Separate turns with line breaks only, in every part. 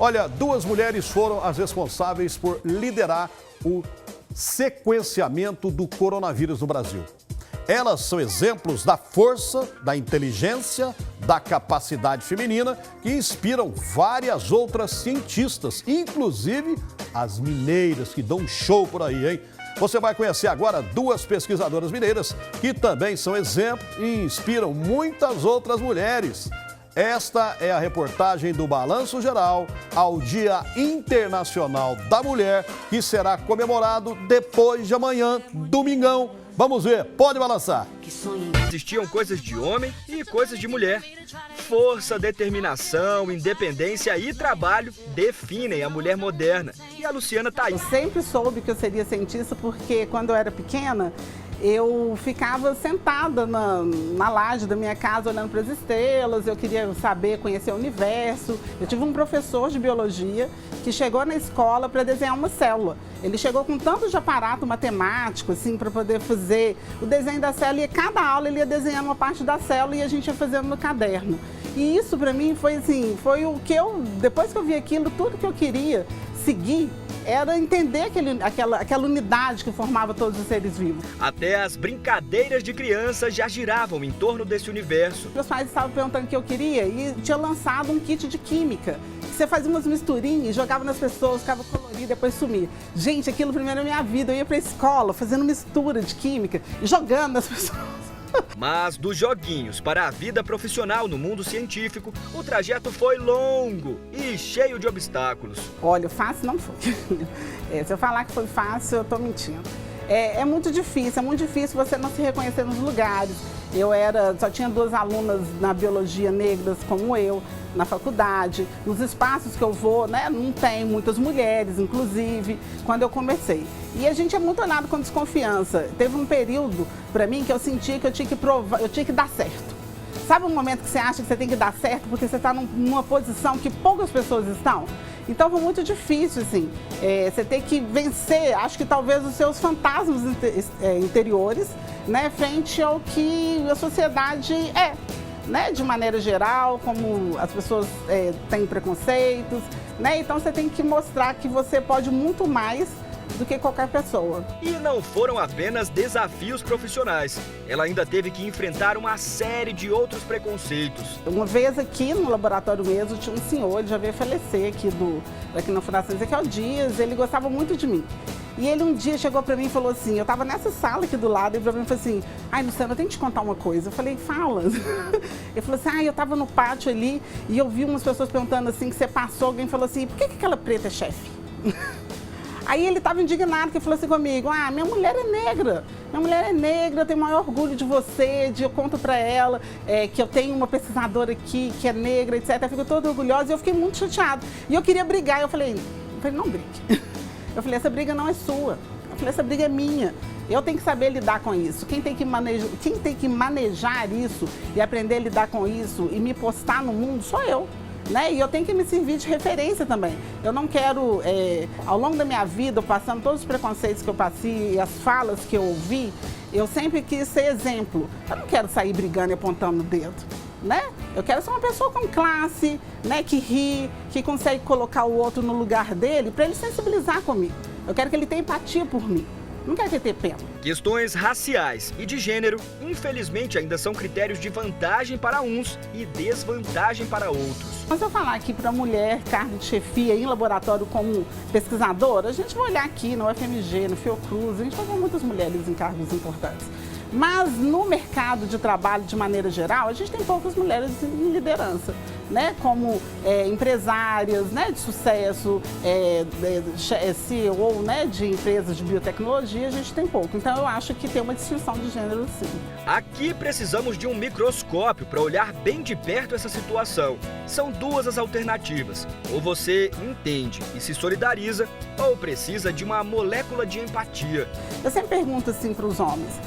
Olha, duas mulheres foram as responsáveis por liderar o sequenciamento do coronavírus no Brasil. Elas são exemplos da força, da inteligência, da capacidade feminina que inspiram várias outras cientistas, inclusive as mineiras que dão um show por aí, hein? Você vai conhecer agora duas pesquisadoras mineiras que também são exemplo e inspiram muitas outras mulheres. Esta é a reportagem do Balanço Geral ao Dia Internacional da Mulher, que será comemorado depois de amanhã, domingão. Vamos ver, pode balançar.
Existiam coisas de homem e coisas de mulher. Força, determinação, independência e trabalho definem a mulher moderna. E a Luciana tá aí.
Eu sempre soube que eu seria cientista porque quando eu era pequena, eu ficava sentada na laje da minha casa olhando para as estrelas, eu queria saber, conhecer o universo. Eu tive um professor de biologia que chegou na escola para desenhar uma célula. Ele chegou com tanto de aparato matemático, assim, para poder fazer o desenho da célula, e cada aula ele ia desenhando uma parte da célula e a gente ia fazendo no caderno. E isso para mim foi assim, foi o que depois que eu vi aquilo, tudo que eu queria seguir era entender aquela unidade que formava todos os seres vivos.
Até as brincadeiras de criança já giravam em torno desse universo.
Meus pais estavam perguntando o que eu queria e tinha lançado um kit de química. Você fazia umas misturinhas, jogava nas pessoas, ficava colorido e depois sumia. Gente, aquilo primeiro na minha vida, eu ia pra escola fazendo mistura de química e jogando nas pessoas.
Mas dos joguinhos para a vida profissional no mundo científico, o trajeto foi longo e cheio de obstáculos.
Olha, fácil não foi. Se eu falar que foi fácil, eu tô mentindo. É muito difícil você não se reconhecer nos lugares. Só tinha duas alunas na biologia negras como eu, na faculdade. Nos espaços que eu vou, né, não tem muitas mulheres, inclusive, quando eu comecei. E a gente é muito olhado com desconfiança. Teve um período, para mim, que eu sentia que eu tinha que provar, eu tinha que dar certo. Sabe um momento que você acha que você tem que dar certo porque você está numa posição que poucas pessoas estão? Então foi muito difícil, assim, você ter que vencer, acho que talvez os seus fantasmas interiores, né, frente ao que a sociedade é, né, de maneira geral, como as pessoas têm preconceitos, né, então você tem que mostrar que você pode muito mais do que qualquer pessoa.
E não foram apenas desafios profissionais. Ela ainda teve que enfrentar uma série de outros preconceitos.
Uma vez aqui no laboratório mesmo, tinha um senhor, ele já veio falecer aqui na Fundação Ezequiel Dias, ele gostava muito de mim. E ele um dia chegou pra mim e falou assim, eu tava nessa sala aqui do lado, e pra mim falou assim, ai Luciana, eu tenho que te contar uma coisa. Eu falei, fala. Ele falou assim, eu tava no pátio ali e eu vi umas pessoas perguntando assim, que você passou, alguém falou assim, por que aquela preta é chefe? Aí ele estava indignado, que falou assim comigo, minha mulher é negra, eu tenho o maior orgulho de você, eu conto para ela que eu tenho uma pesquisadora aqui que é negra, etc. Eu fico toda orgulhosa e eu fiquei muito chateada. E eu queria brigar, eu falei, não brigue. Eu falei, essa briga não é sua, eu falei, essa briga é minha. Eu tenho que saber lidar com isso. Quem tem que manejar isso e aprender a lidar com isso e me postar no mundo sou eu. Né? E eu tenho que me servir de referência também. Eu não quero, ao longo da minha vida, passando todos os preconceitos que eu passei e as falas que eu ouvi, eu sempre quis ser exemplo. Eu não quero sair brigando e apontando o dedo, né? Eu quero ser uma pessoa com classe, né? Que ri, que consegue colocar o outro no lugar dele para ele sensibilizar comigo. Eu quero que ele tenha empatia por mim. Não quero que ele tenha pena.
Questões raciais e de gênero, infelizmente, ainda são critérios de vantagem para uns e desvantagem para outros.
Mas eu falar aqui para mulher, cargo de chefia em laboratório como pesquisadora, a gente vai olhar aqui no UFMG, no Fiocruz, a gente vai ver muitas mulheres em cargos importantes. Mas no mercado de trabalho, de maneira geral, a gente tem poucas mulheres em liderança, né? Como empresárias, né, de sucesso, CEO, né, de empresas de biotecnologia, a gente tem pouco. Então eu acho que tem uma distinção de gênero, sim.
Aqui precisamos de um microscópio para olhar bem de perto essa situação. São duas as alternativas. Ou você entende e se solidariza, ou precisa de uma molécula de empatia.
Eu sempre pergunto assim para os homens,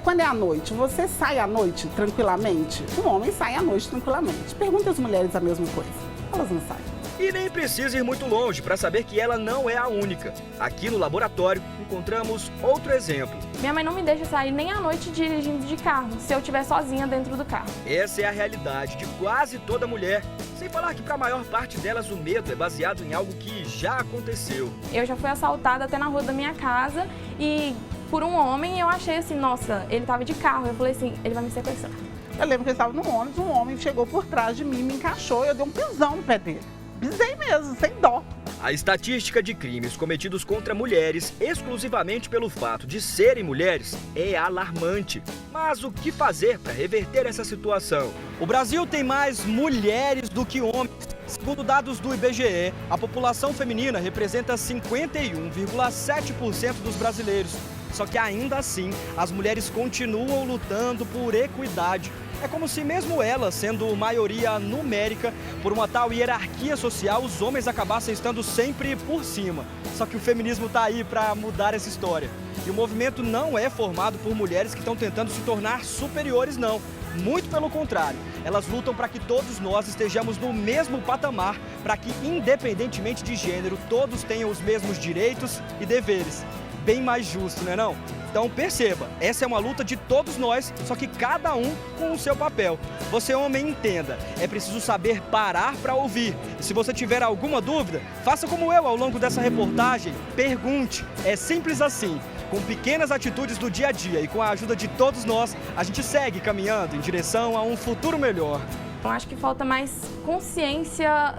quando é à noite, você sai à noite tranquilamente? Um homem sai à noite tranquilamente. Pergunta às mulheres a mesma coisa. Elas não saem.
E nem precisa ir muito longe para saber que ela não é a única. Aqui no laboratório encontramos outro exemplo.
Minha mãe não me deixa sair nem à noite dirigindo de carro, se eu estiver sozinha dentro do carro.
Essa é a realidade de quase toda mulher. Sem falar que para a maior parte delas o medo é baseado em algo que já aconteceu.
Eu já fui assaltada até na rua da minha casa e por um homem eu achei assim, nossa, ele estava de carro. Eu falei assim, ele vai me sequestrar.
Eu lembro que eu estava no ônibus, um homem chegou por trás de mim, me encaixou e eu dei um pisão no pé dele. Pisei mesmo, sem dó.
A estatística de crimes cometidos contra mulheres exclusivamente pelo fato de serem mulheres é alarmante. Mas o que fazer para reverter essa situação?
O Brasil tem mais mulheres do que homens. Segundo dados do IBGE, a população feminina representa 51,7% dos brasileiros. Só que ainda assim, as mulheres continuam lutando por equidade. É como se mesmo elas, sendo maioria numérica, por uma tal hierarquia social, os homens acabassem estando sempre por cima. Só que o feminismo está aí para mudar essa história. E o movimento não é formado por mulheres que estão tentando se tornar superiores, não. Muito pelo contrário, elas lutam para que todos nós estejamos no mesmo patamar, para que, independentemente de gênero, todos tenham os mesmos direitos e deveres. Bem mais justo, não é não? Então perceba, essa é uma luta de todos nós, só que cada um com o seu papel. Você, homem, entenda, é preciso saber parar para ouvir. E se você tiver alguma dúvida, faça como eu ao longo dessa reportagem, pergunte. É simples assim. Com pequenas atitudes do dia a dia e com a ajuda de todos nós, a gente segue caminhando em direção a um futuro melhor.
Eu acho que falta mais consciência,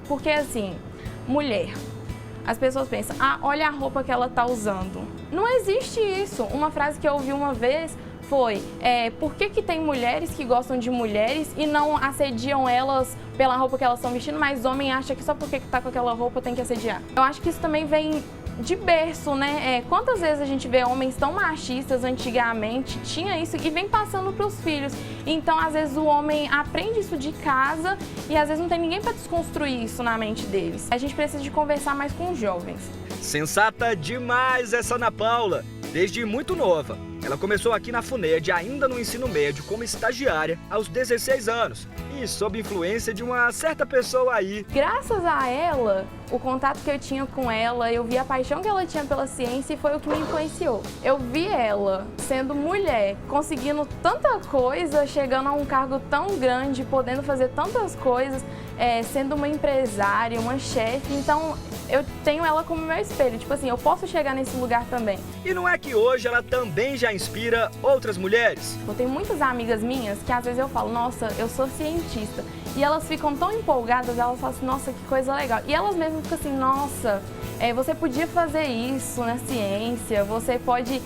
porque assim, mulher, as pessoas pensam, olha a roupa que ela está usando. Não existe isso. Uma frase que eu ouvi uma vez foi, por que tem mulheres que gostam de mulheres e não assediam elas pela roupa que elas estão vestindo, mas homem acha que só porque está com aquela roupa tem que assediar. Eu acho que isso também vem de berço, né? Quantas vezes a gente vê homens tão machistas antigamente, tinha isso e vem passando para os filhos. Então, às vezes, o homem aprende isso de casa e às vezes não tem ninguém para desconstruir isso na mente deles. A gente precisa de conversar mais com os jovens.
Sensata demais essa Ana Paula, desde muito nova. Ela começou aqui na FUNED, ainda no ensino médio, como estagiária, aos 16 anos. E sob influência de uma certa pessoa aí.
Graças a ela, o contato que eu tinha com ela, eu vi a paixão que ela tinha pela ciência e foi o que me influenciou. Eu vi ela sendo mulher, conseguindo tanta coisa, chegando a um cargo tão grande, podendo fazer tantas coisas, sendo uma empresária, uma chefe. Então, eu tenho ela como meu espelho. Tipo assim, eu posso chegar nesse lugar também.
E não é que hoje ela também já inspira outras mulheres?
Eu tenho muitas amigas minhas que às vezes eu falo, nossa, eu sou cientista. E elas ficam tão empolgadas, elas falam assim, nossa, que coisa legal. E elas mesmas ficam assim, nossa, você podia fazer isso na ciência, você pode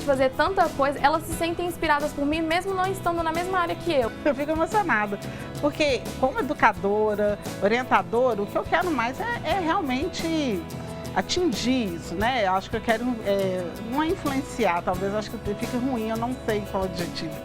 fazer tanta coisa. Elas se sentem inspiradas por mim, mesmo não estando na mesma área que eu.
Eu fico emocionada, porque como educadora, orientadora, o que eu quero mais é realmente atingir isso, né? Eu acho que eu quero não influenciar, talvez acho que fique ruim, eu não sei qual é o objetivo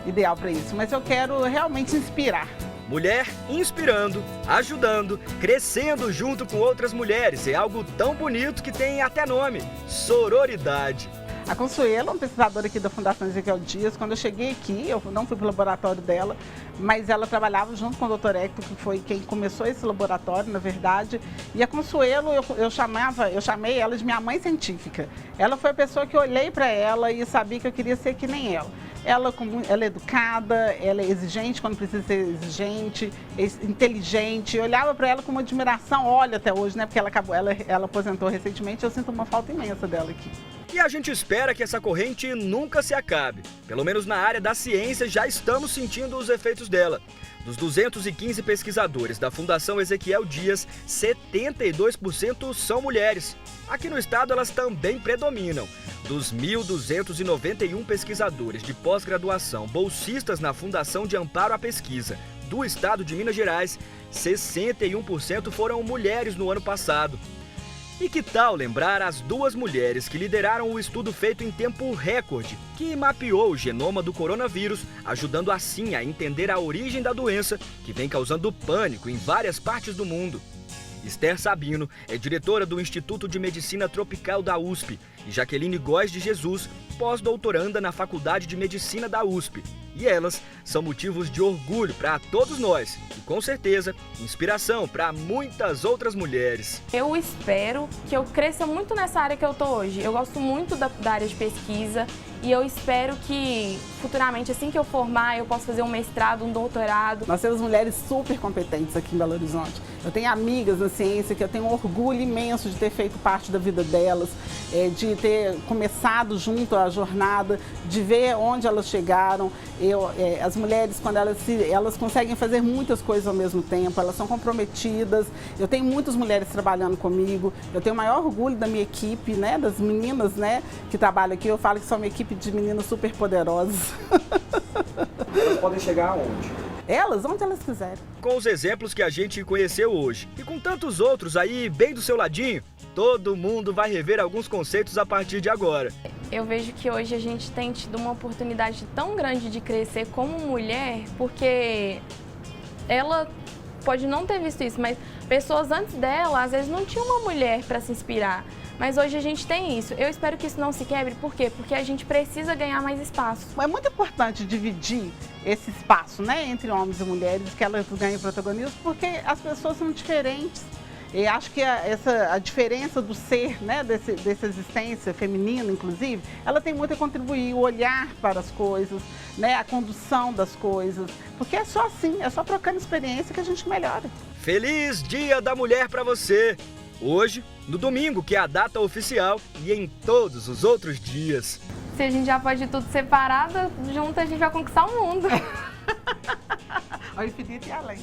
ideal para isso, mas eu quero realmente inspirar.
Mulher inspirando, ajudando, crescendo junto com outras mulheres. É algo tão bonito que tem até nome, sororidade.
A Consuelo, uma pesquisadora aqui da Fundação Ezequiel Dias, quando eu cheguei aqui, eu não fui para o laboratório dela, mas ela trabalhava junto com o Dr. Hector, que foi quem começou esse laboratório, na verdade. E a Consuelo, eu chamei ela de minha mãe científica. Ela foi a pessoa que eu olhei para ela e sabia que eu queria ser que nem ela. Ela é educada, ela é exigente quando precisa ser exigente, inteligente. Eu olhava para ela com uma admiração, olha até hoje, né? Porque ela aposentou recentemente, eu sinto uma falta imensa dela aqui.
E a gente espera que essa corrente nunca se acabe. Pelo menos na área da ciência já estamos sentindo os efeitos dela. Dos 215 pesquisadores da Fundação Ezequiel Dias, 72% são mulheres. Aqui no estado elas também predominam. Dos 1.291 pesquisadores de pós-graduação bolsistas na Fundação de Amparo à Pesquisa do estado de Minas Gerais, 61% foram mulheres no ano passado. E que tal lembrar as duas mulheres que lideraram o estudo feito em tempo recorde, que mapeou o genoma do coronavírus, ajudando assim a entender a origem da doença, que vem causando pânico em várias partes do mundo. Esther Sabino é diretora do Instituto de Medicina Tropical da USP e Jaqueline Góes de Jesus, pós-doutoranda na Faculdade de Medicina da USP. E elas são motivos de orgulho para todos nós e, com certeza, inspiração para muitas outras mulheres.
Eu espero que eu cresça muito nessa área que eu tô hoje. Eu gosto muito da área de pesquisa e eu espero que futuramente, assim que eu formar, eu possa fazer um mestrado, um doutorado.
Nós temos mulheres super competentes aqui em Belo Horizonte. Eu tenho amigas na ciência que eu tenho um orgulho imenso de ter feito parte da vida delas, de ter começado junto a jornada, de ver onde elas chegaram. As mulheres, quando elas conseguem fazer muitas coisas ao mesmo tempo, elas são comprometidas. Eu tenho muitas mulheres trabalhando comigo. Eu tenho o maior orgulho da minha equipe, né, das meninas, né, que trabalham aqui. Eu falo que são uma equipe de meninas super poderosas.
Elas podem chegar aonde?
Elas, onde elas quiserem.
Com os exemplos que a gente conheceu hoje e com tantos outros aí bem do seu ladinho, todo mundo vai rever alguns conceitos a partir de agora.
Eu vejo que hoje a gente tem tido uma oportunidade tão grande de crescer como mulher, porque ela pode não ter visto isso, mas pessoas antes dela, às vezes, não tinham uma mulher para se inspirar. Mas hoje a gente tem isso. Eu espero que isso não se quebre. Por quê? Porque a gente precisa ganhar mais espaço.
É muito importante dividir esse espaço, né, entre homens e mulheres, que elas ganhem protagonismo, porque as pessoas são diferentes. E acho que a diferença do ser, né, dessa existência feminina, inclusive, ela tem muito a contribuir, o olhar para as coisas, né, a condução das coisas, porque é só assim, é só trocando experiência que a gente melhora.
Feliz Dia da Mulher para você! Hoje, no domingo, que é a data oficial, e em todos os outros dias.
Se a gente já pode tudo separado, junto a gente vai conquistar o mundo.
Ao infinito e além.